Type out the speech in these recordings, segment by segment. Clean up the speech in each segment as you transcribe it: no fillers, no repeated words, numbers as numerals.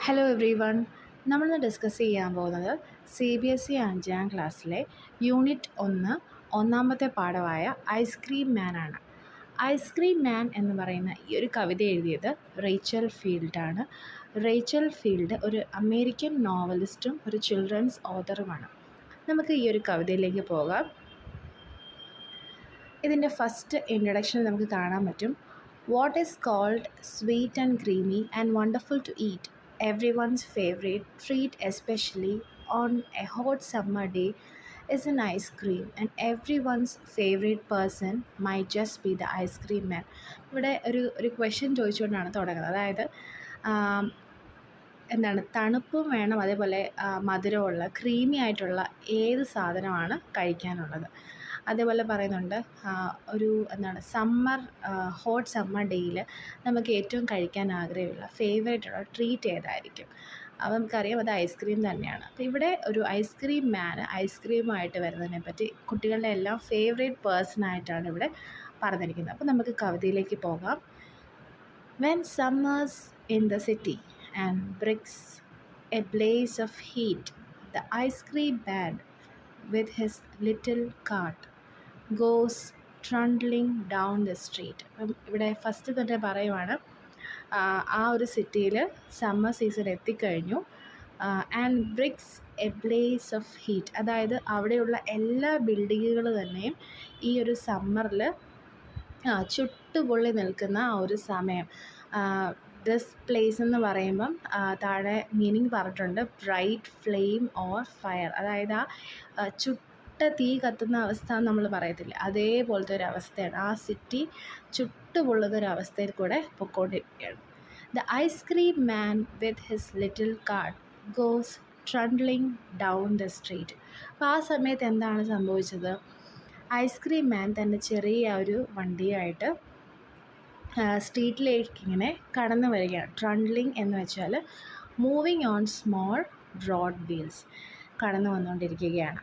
Hello every one. നമ്മളിന്ന് discuss ചെയ്യാൻ പോകുന്നത് CBSE 5ാം ക്ലാസ്സിലെ യൂണിറ്റ് 1 ഒന്നാമത്തെ പാഠമായ ഐസ്ക്രീം മാൻ ആണ്. ഐസ്ക്രീം മാൻ എന്ന് പറയുന്ന ഈ ഒരു കവിത എഴുതിയത് റേച്ചൽ ഫീൽഡാണ്. റേച്ചൽ ഫീൽഡ് ഒരു അമേരിക്കൻ നോവലിസ്റ്റും ഒരു ചിൽഡ്രൻസ് ഓഥറുമാണ്. നമുക്ക് ഈ ഒരു കവിതയിലേക്ക് പോകാം. ഇതിൻ്റെ ഫസ്റ്റ് ഇൻട്രൊഡക്ഷനിൽ നമുക്ക് കാണാൻ പറ്റും. What is cold sweet and creamy and wonderful to eat, everyone's favorite treat, especially on a hot summer day, is an ice cream, and everyone's favorite person might just be the ice cream man. ഇവിടെ ഒരു question ചോദിച്ചുകൊണ്ടാണ് തുടങ്ങുന്നത്. അതായത് എന്താണ്, തണുപ്പും വേണം, അതേപോലെ മധുരമുള്ള creamy ആയിട്ടുള്ള ഏത് സാധനമാണ് കഴിക്കാനുള്ളത്. അതേപോലെ പറയുന്നുണ്ട് ഒരു ഹോട്ട് സമ്മർ ഡേയിൽ നമുക്ക് ഏറ്റവും കഴിക്കാൻ ആഗ്രഹമുള്ള ഫേവറേറ്റുള്ള ട്രീറ്റ് ഏതായിരിക്കും. അപ്പോൾ നമുക്കറിയാം അത് ഐസ്ക്രീം തന്നെയാണ്. അപ്പോൾ ഇവിടെ ഒരു ഐസ്ക്രീം മാന് ഐസ്ക്രീമായിട്ട് വരുന്നതിനെ പറ്റി കുട്ടികളുടെ എല്ലാം ഫേവറേറ്റ് പേഴ്സണായിട്ടാണ് ഇവിടെ പറഞ്ഞിരിക്കുന്നത്. അപ്പോൾ നമുക്ക് കവിതയിലേക്ക് പോകാം. When summers in the city and bricks a blaze of heat, the ice cream man with his little cart goes trundling down the street. ഇവിടെ ഫസ്റ്റ് തന്നെ പറയുവാണ്, ആ ഒരു സിറ്റിയിൽ സമ്മർ സീസൺ എത്തിക്കഴിഞ്ഞു. And brings a blaze of heat, അതായത് അവിടെയുള്ള എല്ലാ ബിൽഡിങ്ങുകൾ തന്നെയും ഈ ഒരു സമ്മറിൽ ചുട്ടുപൊള്ളി നിൽക്കുന്ന ആ ഒരു സമയം. ദിസ് പ്ലേസ് എന്ന് പറയുമ്പം താഴെ മീനിങ് പറഞ്ഞിട്ടുണ്ട്, ബ്രൈറ്റ് ഫ്ലെയിം ഓർ ഫയർ, അതായത് ആ ചുട്ട തീ കത്തുന്ന അവസ്ഥ നമ്മൾ പറയത്തില്ല, അതേപോലത്തെ ഒരു അവസ്ഥയാണ്. ആ സിറ്റി ചുട്ടുപൊള്ളുന്ന ഒരു അവസ്ഥയിൽ കൂടെ പൊയ്ക്കൊണ്ടിരിക്കുകയാണ്. The ice cream man with his little cart goes trundling down the street. അപ്പോൾ ആ സമയത്ത് എന്താണ് സംഭവിച്ചത്? ഐസ്ക്രീം മാൻ തൻ്റെ ചെറിയ ഒരു വണ്ടിയായിട്ട് സ്ട്രീറ്റിലേക്ക് ഇങ്ങനെ കടന്നു വരികയാണ്. ട്രണ്ട്ലിങ് എന്ന് വെച്ചാൽ moving on small broad wheels, കടന്നു വന്നുകൊണ്ടിരിക്കുകയാണ്.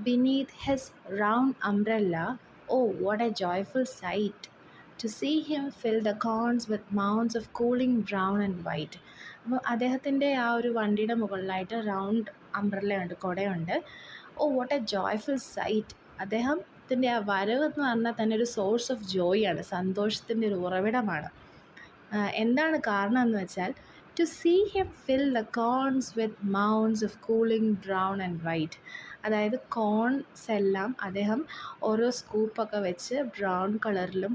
Beneath his round umbrella, oh what a joyful sight to see him fill the cones with mounds of cooling brown and white. അപ്പോൾ അദ്ദേഹത്തിൻ്റെ ആ ഒരു വണ്ടിയുടെ മുകളിലായിട്ട് റൗണ്ട് അംബ്രല്ലയുണ്ട്, കുടയുണ്ട്. Oh what a joyful sight, അദ്ദേഹത്തിൻ്റെ ആ വരവ് എന്ന് പറഞ്ഞാൽ തന്നെ ഒരു സോഴ്സ് ഓഫ് ജോയ് ആണ്, സന്തോഷത്തിൻ്റെ ഒരു ഉറവിടമാണ്. എന്താണ് കാരണം എന്ന് വെച്ചാൽ, to see him fill the cones with mounds of cooling brown and white, അതായത് കോൺസ് എല്ലാം അദ്ദേഹം ഓരോ സ്കൂപ്പൊക്കെ വെച്ച് ബ്രൗൺ കളറിലും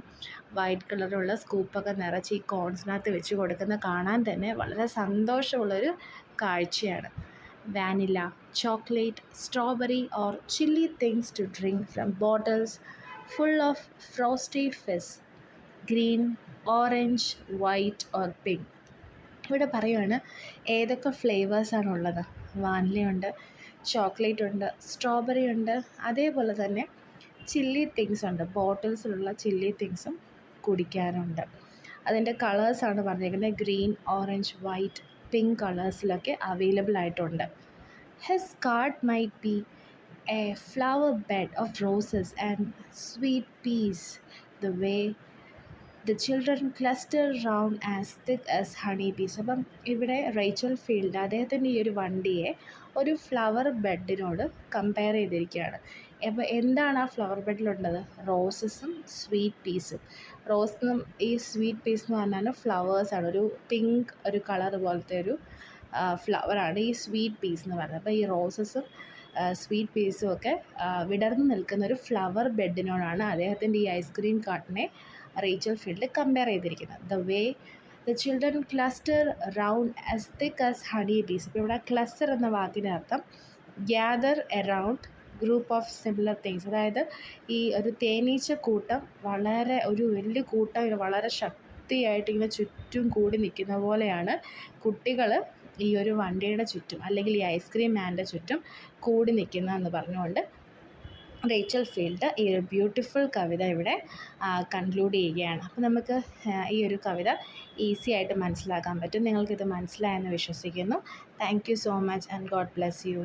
വൈറ്റ് കളറിലുള്ള സ്കൂപ്പൊക്കെ നിറച്ച് ഈ കോൺസിനകത്ത് വെച്ച് കൊടുക്കുന്ന കാണാൻ തന്നെ വളരെ സന്തോഷമുള്ളൊരു കാഴ്ചയാണ്. Vanilla, chocolate, strawberry or chilly things to drink from bottles full of frosted fizz, green, orange, white or pink. ഇവിടെ പറയുകയാണ് ഏതൊക്കെ ഫ്ലേവേഴ്സാണുള്ളത്. വാനിലയുണ്ട്, ചോക്ലേറ്റ് ഉണ്ട്, സ്ട്രോബെറി ഉണ്ട്, അതേപോലെ തന്നെ ചില്ലി തിങ്സ് ഉണ്ട്, ബോട്ടിൽസിലുള്ള ചില്ലി തിങ്സും കുടിക്കാനുണ്ട്. അതിൻ്റെ കളേഴ്സാണ് പറഞ്ഞിരിക്കുന്നത്, ഗ്രീൻ, ഓറഞ്ച്, വൈറ്റ്, പിങ്ക് കളേഴ്സിലൊക്കെ അവൈലബിൾ ആയിട്ടുണ്ട്. His cart might be a flower bed of roses and sweet peas, the way the children cluster round as thick as honey bees. അപ്പം ഇവിടെ Rachel field അദ്ദേഹത്തിൻ്റെ ഈ ഒരു വണ്ടിയെ ഒരു ഫ്ലവർ ബെഡിനോട് കമ്പയർ ചെയ്തിരിക്കുകയാണ്. അപ്പോൾ എന്താണ് ആ ഫ്ലവർ ബെഡിലുള്ളത്? റോസസും സ്വീറ്റ് പീസും. റോസും ഈ സ്വീറ്റ് പീസ് എന്ന് പറഞ്ഞാൽ ഫ്ലവേഴ്സാണ്, ഒരു പിങ്ക് ഒരു കളർ പോലത്തെ ഒരു ഫ്ലവറാണ് ഈ സ്വീറ്റ് പീസ് എന്ന് പറയുന്നത്. അപ്പോൾ ഈ റോസസും സ്വീറ്റ് പീസും ഒക്കെ വിടർന്ന് നിൽക്കുന്ന ഒരു ഫ്ലവർ ബെഡിനോടാണ് അദ്ദേഹത്തിൻ്റെ ഈ ഐസ്ക്രീം കാർട്ടിനെ റേച്ചൽ ഫീൽഡ് കമ്പയർ ചെയ്തിരിക്കുന്നത്. The way the children cluster round as thick as honey ബീസ്. ഇപ്പോൾ ഇവിടെ ക്ലസ്റ്റർ എന്ന വാക്കിൻ്റെ അർത്ഥം gather around group of similar things, അതായത് ഈ ഒരു തേനീച്ച കൂട്ടം വളരെ ഒരു വലിയ കൂട്ടം വളരെ ശക്തിയായിട്ട് ഇങ്ങനെ ചുറ്റും കൂടി നിൽക്കുന്ന പോലെയാണ് കുട്ടികൾ ഈ ഒരു വണ്ടിയുടെ ചുറ്റും അല്ലെങ്കിൽ ഈ ഐസ്ക്രീം മാൻ്റെ ചുറ്റും കൂടി നിൽക്കുന്നതെന്ന് പറഞ്ഞുകൊണ്ട് റേച്ചൽ ഫീൽഡ് ഈ ഒരു ബ്യൂട്ടിഫുൾ കവിത ഇവിടെ കൺക്ലൂഡ് ചെയ്യുകയാണ്. അപ്പോൾ നമുക്ക് ഈ ഒരു കവിത ഈസി ആയിട്ട് മനസ്സിലാക്കാൻ പറ്റും. നിങ്ങൾക്കിത് മനസ്സിലായെന്ന് വിശ്വസിക്കുന്നു. Thank you so much and God bless you.